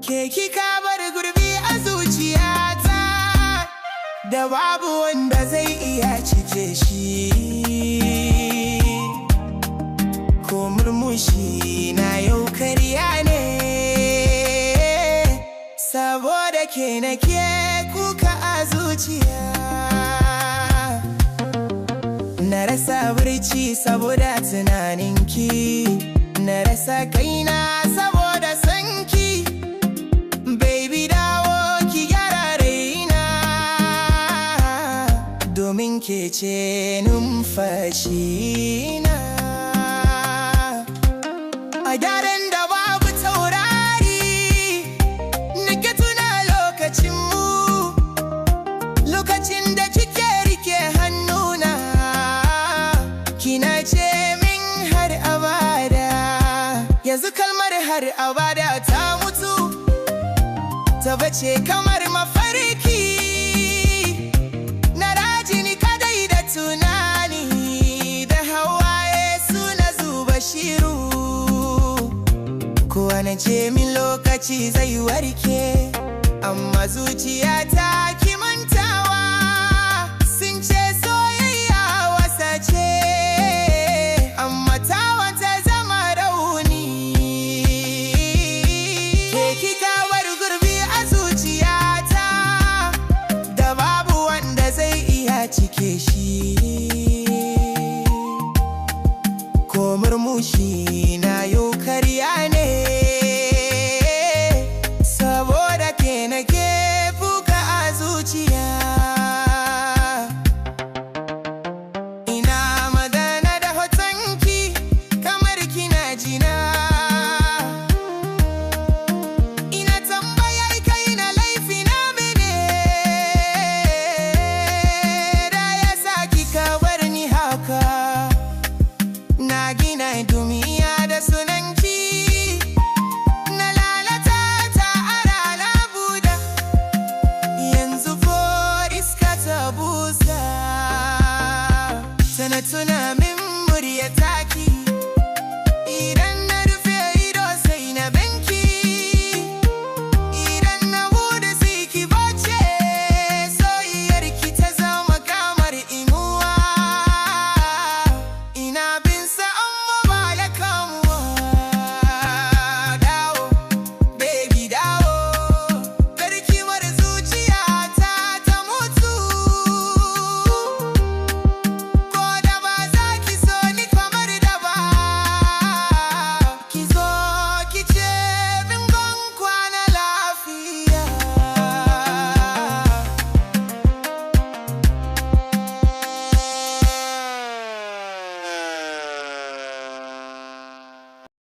Ke kika bar gurbi a zuciyata da babu wanda zai iya cike shi, ko murmushi na yau karya ne, saboda ke nake kuka a zuciya. Na rasa barci saboda tunaninki, na rasa kaina saboda sanki. Baby dawo ki gyara raina, domin ke ce numfashina. A daren da babu taurari, nake tuna lokacinmu, lokacin da kike rike hannuna. Kina ce min har abada, yanzu kalmar har abada ta mutu, ta bace kamar mafarki. Na rajini kadai da tunani, da hawaye suna zuba shiru. Kowa na ce min lokaci zai warke, amma zuciyata